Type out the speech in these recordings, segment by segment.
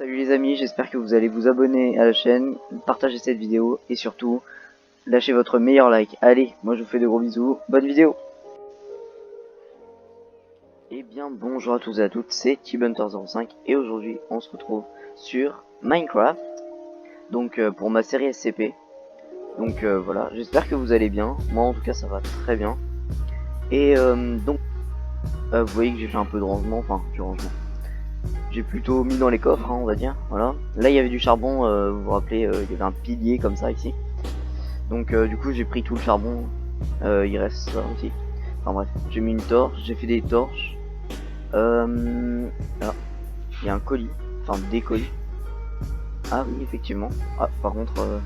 Salut les amis, j'espère que vous allez vous abonner à la chaîne, partager cette vidéo et surtout lâchez votre meilleur like. Allez, moi je vous fais de gros bisous, bonne vidéo. Et bien bonjour à tous et à toutes, c'est TBunter05 et aujourd'hui on se retrouve sur Minecraft, donc pour ma série SCP. Donc voilà, j'espère que vous allez bien, moi en tout cas ça va très bien. Et donc vous voyez que j'ai fait un peu de rangement, enfin du rangement. J'ai plutôt mis dans les coffres, hein, on va dire, voilà. Là il y avait du charbon, vous vous rappelez, il y avait un pilier comme ça ici. Donc du coup j'ai pris tout le charbon, il reste ça aussi. Enfin bref, j'ai mis une torche, j'ai fait des torches. Là, il y a un colis, enfin des colis. Ah oui effectivement. Ah par contre,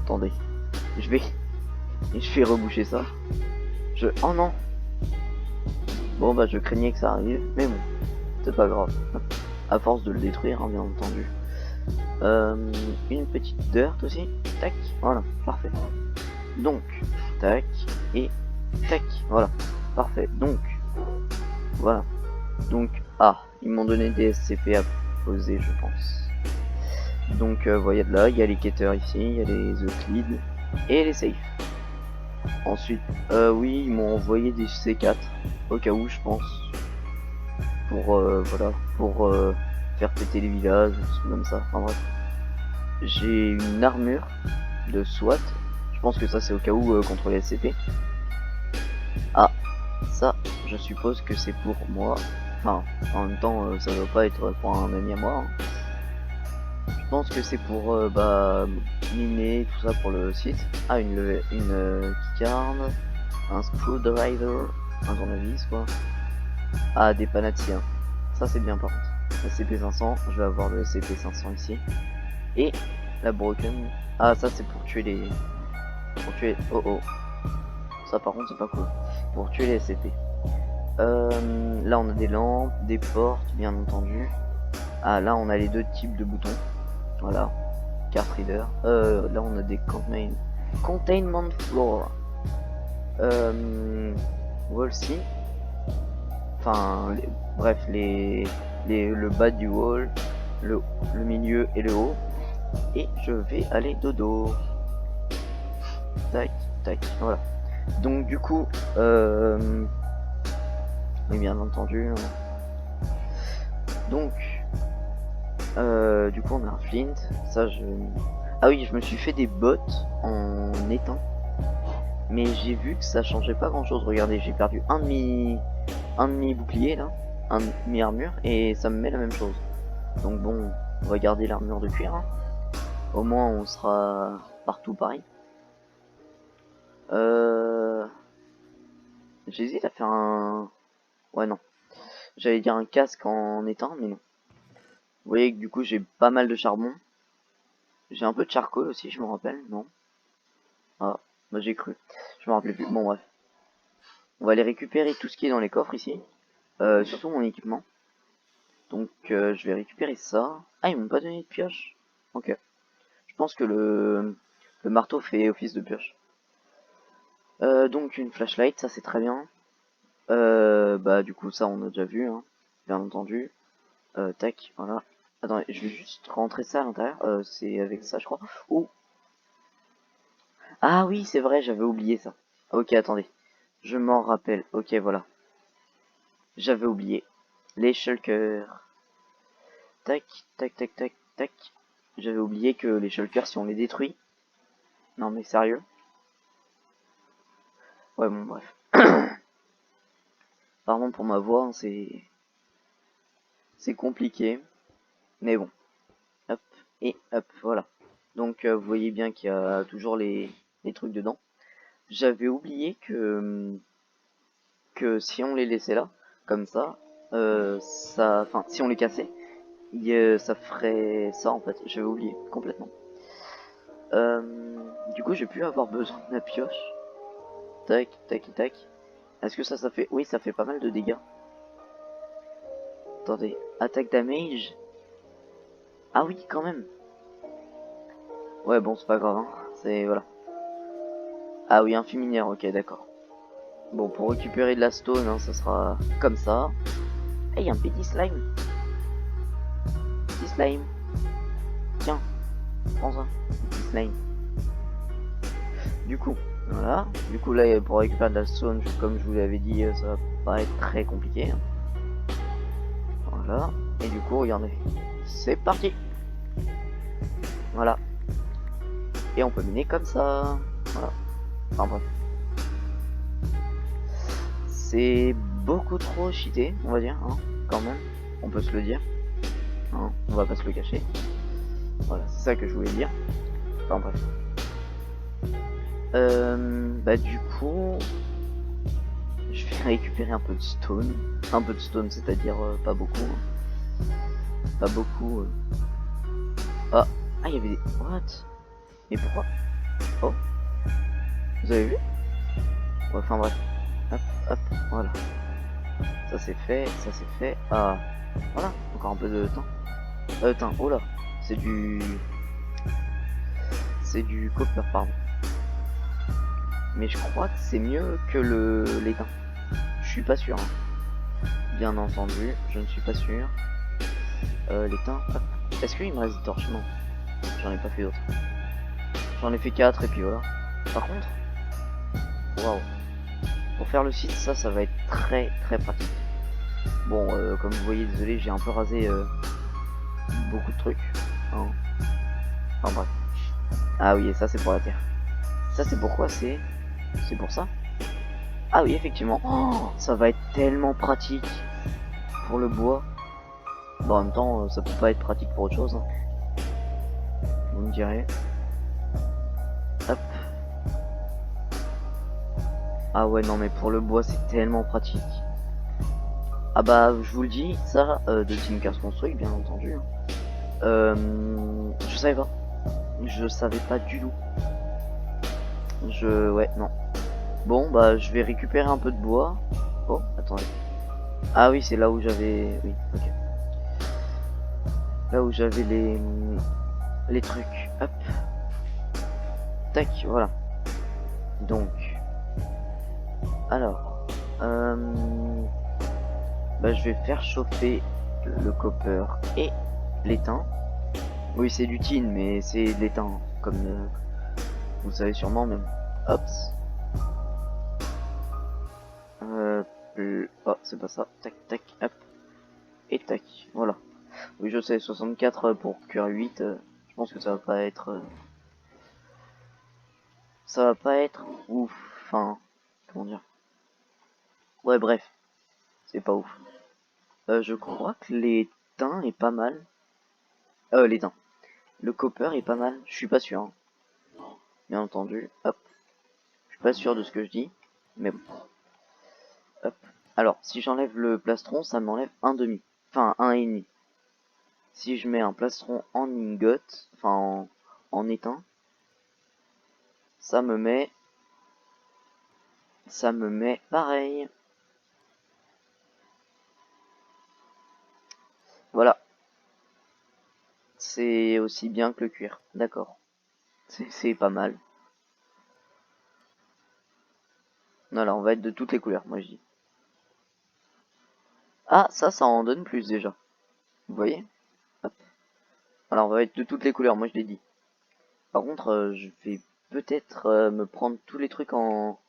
attendez, je vais reboucher ça. Oh non. Bon bah je craignais que ça arrive, mais bon, c'est pas grave. À force de le détruire, hein, bien entendu. Une petite dirt aussi, tac, voilà, parfait. Donc, tac, et tac, voilà, parfait. Donc, voilà. Donc, ils m'ont donné des SCP à poser, je pense. Donc, voyez de là, il y a les quêteurs ici, il y a les Euclides et les safes. Ensuite, oui, ils m'ont envoyé des C4, au cas où, je pense. Pour, voilà, pour faire péter les villages, comme ça, enfin bref. J'ai une armure de SWAT. Je pense que ça c'est au cas où contre les SCP. Ah, ça, je suppose que c'est pour moi. Enfin, en même temps, ça doit pas être pour un ami à moi. Hein. Je pense que c'est pour miner tout ça pour le site. Ah, une keycard, un screwdriver, un tournevis quoi. Ah, des panatiens. Ça c'est bien par contre. SCP-500, je vais avoir le SCP-500 ici. Et la broken. Ah, ça c'est pour tuer les. Pour tuer. Oh oh. Ça par contre c'est pas cool. Pour tuer les SCP. Là on a des lampes, des portes bien entendu. Ah là on a les deux types de boutons. Voilà. Card reader. Là on a des containment floor. Wall C. Enfin bref le bas du wall, le milieu et le haut. Et je vais aller dodo. Tac tac voilà. Donc du coup mais bien entendu. Donc, du coup, on a un flint. Ça, ah oui, je me suis fait des bottes en éteint. Mais j'ai vu que ça changeait pas grand chose. Regardez, j'ai perdu un demi bouclier là, un demi armure, et ça me met la même chose. Donc bon, on va garder l'armure de cuir. Hein. Au moins, on sera partout pareil. J'hésite à faire un. Ouais, non. J'allais dire un casque en éteint, mais non. Vous voyez que du coup j'ai pas mal de charbon. J'ai un peu de charcoal aussi, je me rappelle, non? Ah, moi j'ai cru. Je me rappelais plus. Bon bref. On va aller récupérer tout ce qui est dans les coffres ici. Surtout mon équipement. Donc je vais récupérer ça. Ah, ils m'ont pas donné de pioche. Ok. Je pense que le marteau fait office de pioche. Donc une flashlight, ça c'est très bien. Bah du coup ça on a déjà vu, hein, bien entendu. Tac, voilà. Attendez, je vais juste rentrer ça à l'intérieur. C'est avec ça je crois. Oh. Ah oui c'est vrai, j'avais oublié ça. Ok attendez. Je m'en rappelle. Ok voilà. J'avais oublié. Les shulkers. Tac, tac, tac, tac, tac. J'avais oublié que les shulkers si on les détruit. Non mais sérieux. Ouais bon bref. Pardon pour ma voix, hein, c'est compliqué. Mais bon. Hop et hop, voilà. Donc vous voyez bien qu'il y a toujours les trucs dedans. J'avais oublié que si on les laissait là, comme ça, enfin si on les cassait, ça ferait ça en fait. J'avais oublié complètement. Du coup j'ai pu avoir besoin de la pioche. Tac, tac, tac. Est-ce que ça fait... Oui, ça fait pas mal de dégâts. Attendez, attaque damage. Ah oui, quand même. Ouais, bon, c'est pas grave, hein. C'est... Voilà. Ah oui, un fulminaire, ok, d'accord. Bon, pour récupérer de la stone, hein, ça sera comme ça. Ah, il y a un petit slime. slime. Tiens, prends ça, petit slime. Du coup, voilà. Du coup, là, pour récupérer de la stone, comme je vous l'avais dit, ça va pas être très compliqué. Voilà. Et du coup, regardez. C'est parti. Voilà. Et on peut miner comme ça. Voilà. Enfin bref. C'est beaucoup trop cheaté, on va dire, hein, quand même. On peut se le dire. Hein, on va pas se le cacher. Voilà, c'est ça que je voulais dire. Enfin bref. Bah du coup, je vais récupérer un peu de stone. Un peu de stone, c'est-à-dire pas beaucoup. Hein. Pas beaucoup. Ah, il y avait des... What? Mais pourquoi? Oh. Vous avez vu? Ouais, enfin bref. Hop, hop, voilà. Ça c'est fait, ça c'est fait. Ah, voilà, encore un peu de temps. Attends, oh là, c'est du... C'est du copper, pardon. Mais je crois que c'est mieux que l'étain. Je suis pas sûr. Hein. Bien entendu, je ne suis pas sûr. L'étain, hop. Est-ce qu'il me reste des torches? Non. J'en ai pas fait d'autres. J'en ai fait 4 et puis voilà. Par contre, waouh. Pour faire le site, ça va être très très pratique. Bon, comme vous voyez, désolé, j'ai un peu rasé beaucoup de trucs. Hein. Enfin bref. Ah oui, et ça c'est pour la terre. Ça c'est pourquoi c'est pour ça. Ah oui, effectivement. Oh, ça va être tellement pratique pour le bois. Bon, en même temps, ça peut pas être pratique pour autre chose. Hein. Vous me direz. Hop. Ah ouais, non, mais pour le bois, c'est tellement pratique. Ah bah, je vous le dis, ça, de Team Cars Construct, bien entendu. Je savais pas. Je savais pas du tout. Ouais, non. Bon, bah, je vais récupérer un peu de bois. Oh, attendez. Ah oui, c'est là où j'avais... Oui, ok. Là où j'avais les trucs. Hop. Tac, voilà. Donc... Alors... Bah, je vais faire chauffer le copper et l'étain. Oui, c'est du tin, mais c'est de l'étain, comme vous savez sûrement même. Hop. Oh, c'est pas ça. Tac, tac, hop. Et tac, voilà. Oui, je sais, 64 pour QR8. Je pense que ça va pas être... ça va pas être ouf. Enfin, comment dire? Ouais, bref. C'est pas ouf. Je crois que l'étain est pas mal. L'étain. Le copper est pas mal. Je suis pas sûr. Hein. Bien entendu. Hop. Je suis pas sûr de ce que je dis. Mais bon. Hop. Alors, si j'enlève le plastron, ça m'enlève un demi. Enfin, un et demi. Si je mets un plastron en ingot, enfin en étain, ça me met pareil. Voilà. C'est aussi bien que le cuir. D'accord. C'est pas mal. Voilà, on va être de toutes les couleurs, moi je dis. Ah, ça en donne plus déjà. Vous voyez? Hop. Alors on va être de toutes les couleurs, moi je l'ai dit. Par contre, je vais peut-être me prendre tous les trucs en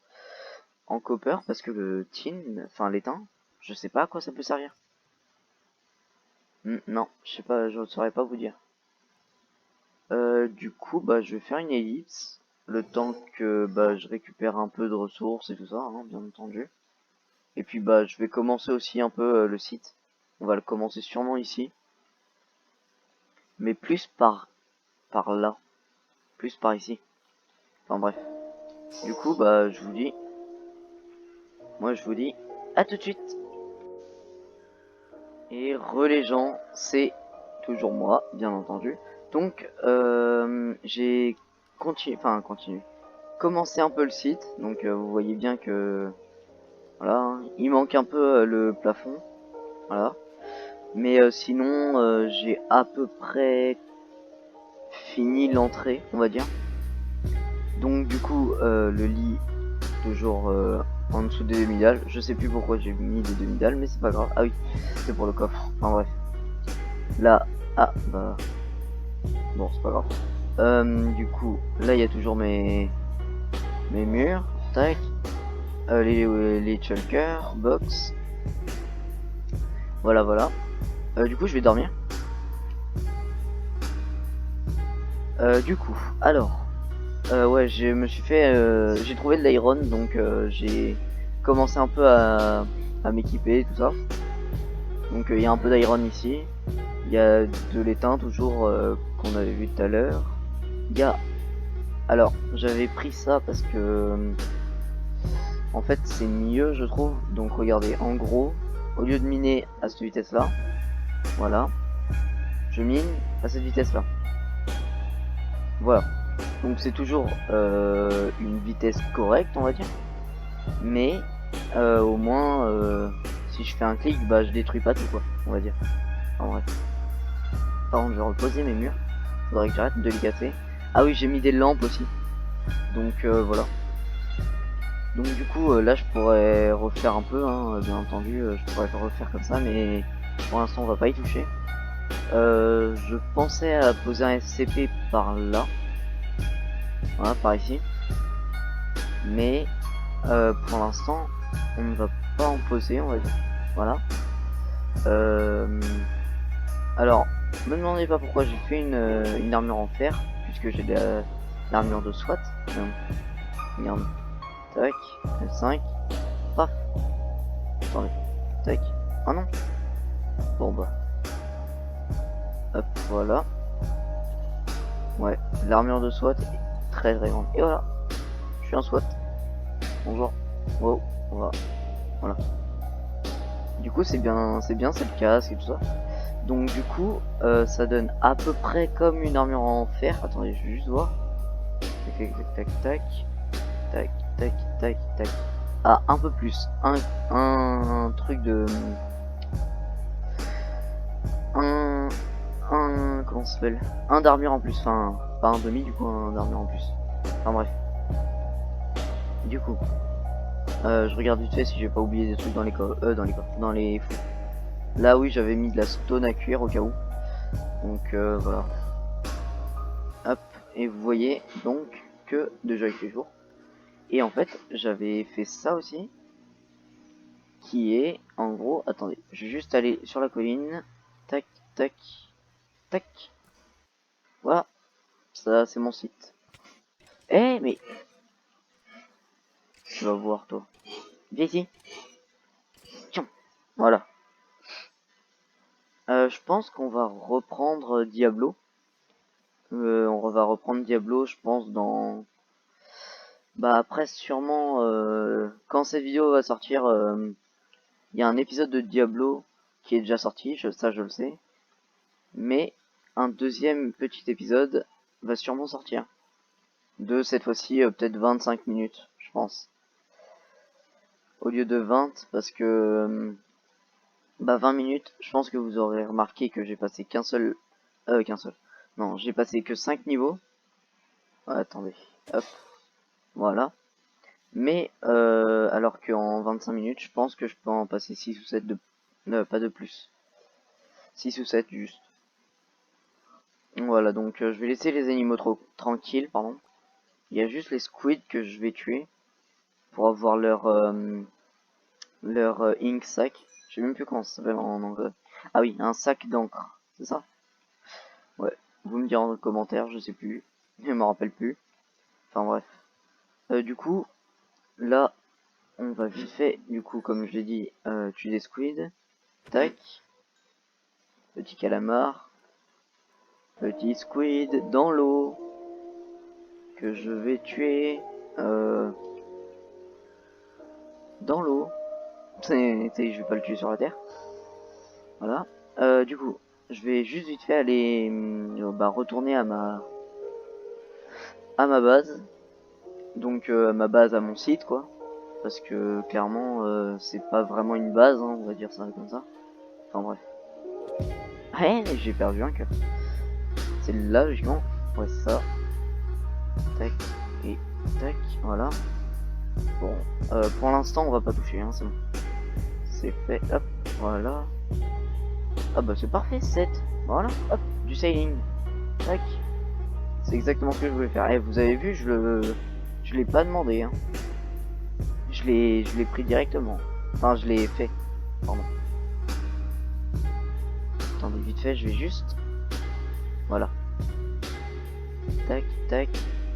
copper parce que le tin, enfin l'étain, je sais pas à quoi ça peut servir. Non, je sais pas, je ne saurais pas vous dire. Du coup, bah je vais faire une ellipse, le temps que bah je récupère un peu de ressources et tout ça, hein, bien entendu. Et puis bah je vais commencer aussi un peu le site. On va le commencer sûrement ici, mais plus par là, plus par ici. Enfin bref. Du coup, bah je vous dis, moi je vous dis à tout de suite. Et les gens, c'est toujours moi, bien entendu. Donc j'ai continué, commencé un peu le site. Donc vous voyez bien que voilà, hein, il manque un peu le plafond, voilà. Mais sinon j'ai à peu près fini l'entrée, on va dire. Donc du coup le lit toujours en dessous des demi-dalles. Je sais plus pourquoi j'ai mis des demi-dalles, mais c'est pas grave. Ah oui, c'est pour le coffre. Enfin bref. Là, Ah, bah... Bon, c'est pas grave. Du coup, là, il y a toujours mes murs. Tac. Les chulkers, box. Voilà, voilà. Du coup, je vais dormir. Du coup, alors... ouais, je me suis fait... j'ai trouvé de l'iron, donc j'ai commencé un peu à m'équiper, tout ça. Donc il y a un peu d'iron ici. Il y a de l'étain toujours qu'on avait vu tout à l'heure. Il y a... Alors, j'avais pris ça parce que... en fait, c'est mieux, je trouve. Donc regardez, en gros, au lieu de miner à cette vitesse-là, voilà, je mine à cette vitesse-là. Voilà. Donc c'est toujours une vitesse correcte, on va dire. Mais au moins, si je fais un clic, bah je détruis pas tout, quoi, on va dire. En vrai. Par contre, je vais reposer mes murs. Faudrait que j'arrête de les casser. Ah oui, j'ai mis des lampes aussi. Donc voilà. Donc du coup, là, je pourrais refaire un peu, hein, bien entendu. Je pourrais refaire comme ça, mais pour l'instant, on va pas y toucher. Je pensais à poser un SCP par là. Voilà, par ici. Mais pour l'instant, on ne va pas en poser, on va dire. Voilà. Alors, me demandez pas pourquoi j'ai fait une armure en fer, puisque j'ai l'armure de SWAT. Regarde. Tac, L5. Paf. Attendez. Tac. Ah non. Bon bah. Hop, voilà. Ouais, l'armure de SWAT est très très grande. Et voilà. Je suis un SWAT. Bonjour. Wow. Voilà. Du coup, c'est bien, c'est le casque et tout ça. Donc du coup, ça donne à peu près comme une armure en fer. Attendez, je vais juste voir. Tac, tac, tac, tac, tac, tac, tac. Ah, un peu plus. Un truc de... comment ça s'appelle? Un d'armure en plus. Enfin, pas un demi, du coup, un d'armure en plus. Enfin bref. Du coup, je regarde vite fait si j'ai pas oublié des trucs dans les dans les fous. Là oui, j'avais mis de la stone à cuire au cas où. Donc voilà. Hop, et vous voyez donc que déjà il fait jour. Et en fait, j'avais fait ça aussi, qui est en gros, attendez, je vais juste aller sur la colline. Tac, tac, tac. Voilà, ça c'est mon site. Eh mais tu vas voir toi. Viens ici. Tiens, voilà. Je pense qu'on va reprendre Diablo. On va reprendre Diablo, je pense, dans... Bah après, sûrement, quand cette vidéo va sortir, il y a un épisode de Diablo qui est déjà sorti, ça je le sais. Mais un deuxième petit épisode va sûrement sortir. De cette fois-ci, peut-être 25 minutes, je pense. Au lieu de 20, parce que... bah 20 minutes, je pense que vous aurez remarqué que j'ai passé qu'un seul... Non, j'ai passé que 5 niveaux. Attendez, hop, voilà. Mais alors qu'en 25 minutes, je pense que je peux en passer 6 ou 7 de... pas de plus. 6 ou 7 juste. Voilà, donc je vais laisser les animaux tranquilles, pardon. Il y a juste les squids que je vais tuer pour avoir leur ink sac. Je sais même plus comment ça s'appelle en anglais. Ah oui, un sac d'encre, c'est ça? Ouais, vous me direz en commentaire, je sais plus. Je me rappelle plus. Enfin bref. Du coup, là, on va vite fait, du coup, comme je l'ai dit, tuer des squids. Tac. Petit calamar. Petit squid dans l'eau. Que je vais tuer. Dans l'eau. Je vais pas le tuer sur la terre. Voilà. Du coup, je vais juste vite fait aller retourner à ma base. Donc ma base à mon site quoi. Parce que clairement c'est pas vraiment une base, hein, on va dire ça comme ça. Enfin bref. Ouais, j'ai perdu un cœur. C'est là logiquement. Ouais, ça. Tac et tac, voilà. Bon, pour l'instant on va pas toucher, hein, c'est bon. C'est fait, hop, voilà. Ah bah c'est parfait, 7. Voilà, hop, du sailing. Tac. C'est exactement ce que je voulais faire. Et vous avez vu, je l'ai pas demandé, hein. Je l'ai pris directement. Enfin, je l'ai fait. Pardon. Attendez, vite fait, je vais juste... Voilà. Tac, tac,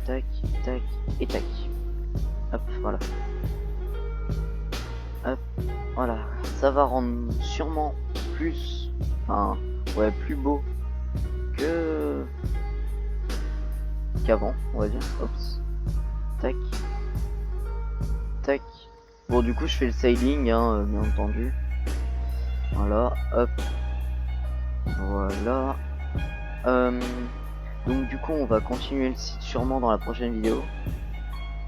tac, tac, et tac. Hop, voilà. Hop, voilà. Ça va rendre sûrement plus... Enfin, ouais, plus beau que... qu'avant, on va dire. Hop. Tac. Tac. Bon, du coup, je fais le sailing, hein, bien entendu. Voilà, hop. Voilà. Donc du coup on va continuer le site sûrement dans la prochaine vidéo.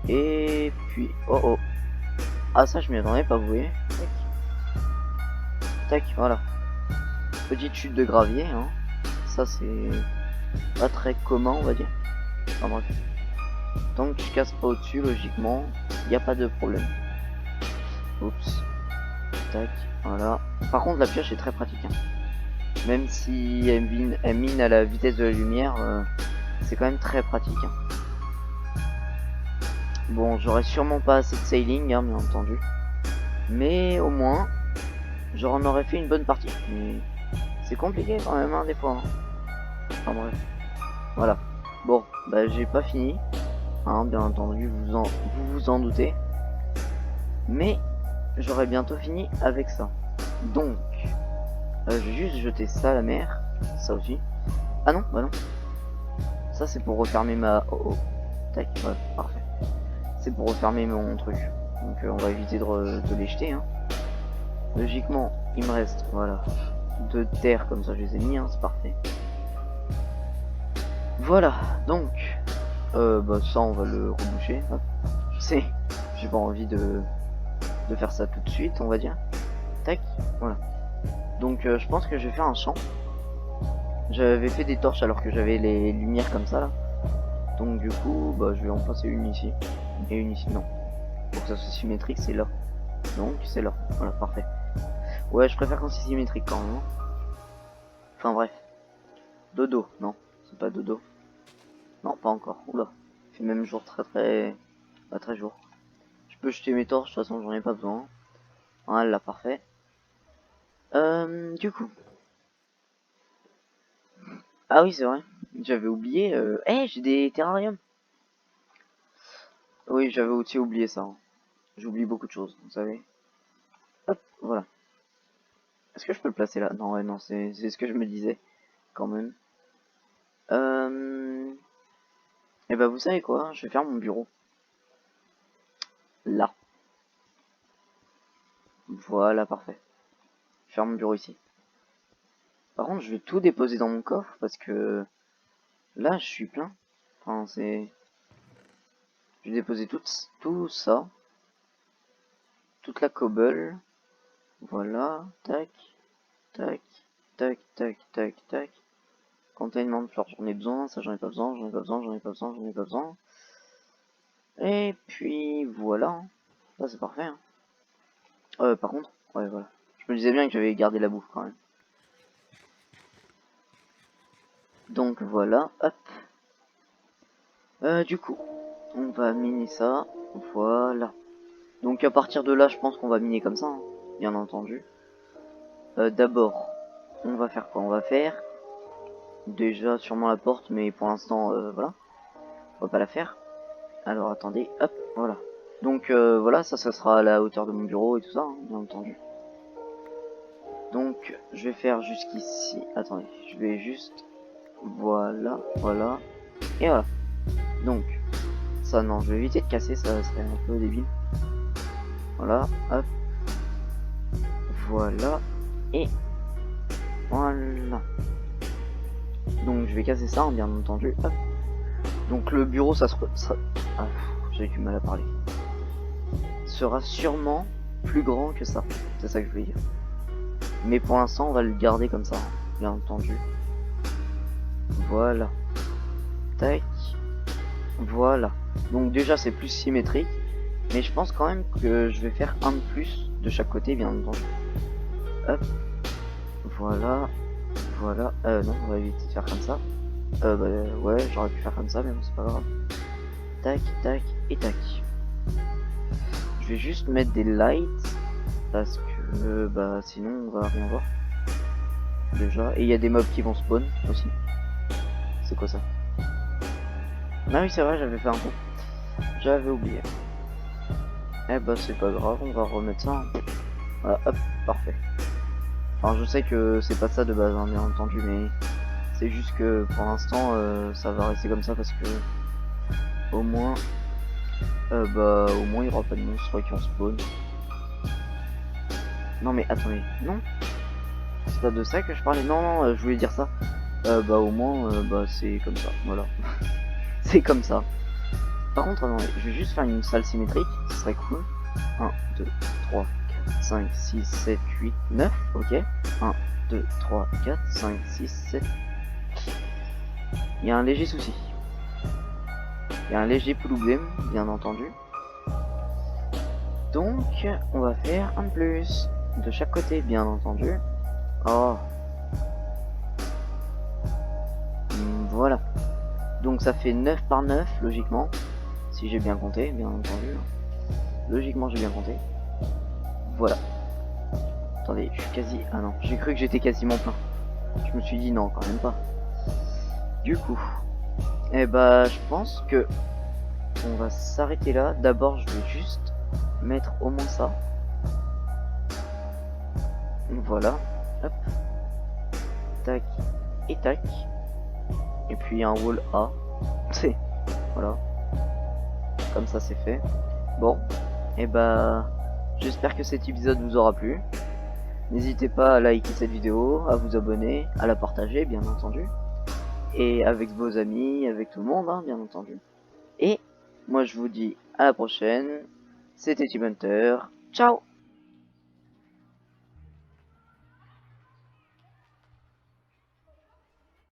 Et puis... Oh oh. Ah ça je m'y attendais pas, vous voyez. Tac. Tac, voilà. Petite chute de gravier, hein. Ça c'est pas très commun on va dire. Enfin bref. Tant que tu casses pas au-dessus, logiquement, il n'y a pas de problème. Oups. Tac, voilà. Par contre la pioche est très pratique, hein. Même si elle mine à la vitesse de la lumière, c'est quand même très pratique, hein. Bon, j'aurais sûrement pas assez de sailing, hein, bien entendu. Mais au moins, j'en aurais fait une bonne partie. Mais c'est compliqué quand même, hein, des fois. Hein. Enfin bref. Voilà. Bon, bah j'ai pas fini. Hein, bien entendu, vous vous en doutez. Mais j'aurais bientôt fini avec ça. Donc, je vais juste jeter ça à la mer. Ça aussi. Ah non, bah non. Ça c'est pour refermer ma... Oh oh. Tac, voilà, parfait. C'est pour refermer mon truc. Donc on va éviter de les jeter, hein. Logiquement, il me reste, voilà, 2 terres comme ça, je les ai mis, hein, c'est parfait. Voilà, donc, bah ça on va le reboucher. Hop. C'est, j'ai pas envie de faire ça tout de suite, on va dire. Tac, voilà. Donc je pense que je vais faire un champ. J'avais fait des torches alors que j'avais les lumières comme ça là. Donc du coup, bah je vais en placer une ici et une ici, non. Pour que ça soit symétrique, c'est là. Donc c'est là, voilà, parfait. Ouais, je préfère quand c'est symétrique quand même. Enfin bref. Dodo, non, c'est pas dodo. Non, pas encore. Oula, il fait même jour pas très jour. Je peux jeter mes torches, de toute façon j'en ai pas besoin. Voilà, parfait. Du coup. Ah oui, c'est vrai. J'avais oublié. J'ai des terrariums. Oui, j'avais aussi oublié ça. Hein. J'oublie beaucoup de choses, vous savez. Hop, voilà. Est-ce que je peux le placer là? Non, ouais, non, c'est ce que je me disais, quand même. Et bah, vous savez quoi? Je vais faire mon bureau. Là. Voilà, parfait. Je vais faire mon bureau ici. Par contre, je vais tout déposer dans mon coffre parce que là, je suis plein. Enfin, c'est... Je vais déposer tout ça. Toute la cobble. Voilà. Tac. Tac. Tac, tac, tac, tac. Containment de fleurs, j'en ai besoin. Ça, j'en ai pas besoin. J'en ai pas besoin. J'en ai pas besoin. J'en ai pas besoin. Et puis, voilà. Là, c'est parfait. Hein. Par contre, ouais, voilà. Je me disais bien que j'avais gardé la bouffe quand même. Donc voilà, hop. Du coup, on va miner ça. Voilà. Donc à partir de là, je pense qu'on va miner comme ça, hein, bien entendu. D'abord, on va faire quoi? On va faire déjà sûrement la porte, mais pour l'instant, voilà. On va pas la faire. Alors attendez, hop, voilà. Donc voilà, ça sera à la hauteur de mon bureau et tout ça, hein, bien entendu. Donc je vais faire jusqu'ici. Attendez, je vais juste... Voilà, voilà. Et voilà. Donc, ça non, je vais éviter de casser, ça serait un peu débile. Voilà, hop. Voilà. Et voilà. Donc je vais casser ça, bien entendu. Hop. Donc le bureau, ça sera... Ah, j'ai du mal à parler. Sera sûrement plus grand que ça. C'est ça que je voulais dire. Mais pour l'instant, on va le garder comme ça, bien entendu. Voilà. Tac. Voilà. Donc déjà, c'est plus symétrique. Mais je pense quand même que je vais faire un de plus de chaque côté, bien entendu. Hop. Voilà. Voilà, non, on va éviter de faire comme ça. Bah ouais, j'aurais pu faire comme ça, mais bon, c'est pas grave. Tac, tac et tac. Je vais juste mettre des lights parce que bah sinon on va rien voir. Déjà, et il y a des mobs qui vont spawn aussi. C'est quoi ça? Ah oui, c'est vrai, j'avais fait un coup. J'avais oublié. Eh bah c'est pas grave, on va remettre ça. Voilà, hop, parfait. Alors je sais que c'est pas ça de base, hein, bien entendu, mais c'est juste que pour l'instant ça va rester comme ça parce que au moins au moins il y aura pas de monstres qui en spawn. Non mais attendez, non, c'est pas de ça que je parlais. Non, non, je voulais dire ça. Bah au moins c'est comme ça, voilà. C'est comme ça. Par contre, non, je vais juste faire une salle symétrique, ce serait cool. 1, 2, 3, 4, 5, 6, 7, 8, 9, ok. 1, 2, 3, 4, 5, 6, 7. Il y a un léger souci. Il y a un léger problème, bien entendu. Donc, on va faire un plus. De chaque côté, bien entendu. Oh. Voilà. Donc ça fait 9 par 9, logiquement. Si j'ai bien compté, bien entendu. Logiquement, j'ai bien compté. Voilà. Attendez, je suis quasi... Ah non, j'ai cru que j'étais quasiment plein. Je me suis dit non, quand même pas. Du coup, eh bah, je pense que on va s'arrêter là. D'abord, je vais juste mettre au moins ça. Voilà. Hop. Tac et tac. Et puis un wall A. C'est... Voilà. Comme ça, c'est fait. Bon. Et bah, j'espère que cet épisode vous aura plu. N'hésitez pas à liker cette vidéo, à vous abonner, à la partager, bien entendu. Et avec vos amis, avec tout le monde, hein, bien entendu. Et moi je vous dis à la prochaine. C'était Team Hunter. Ciao!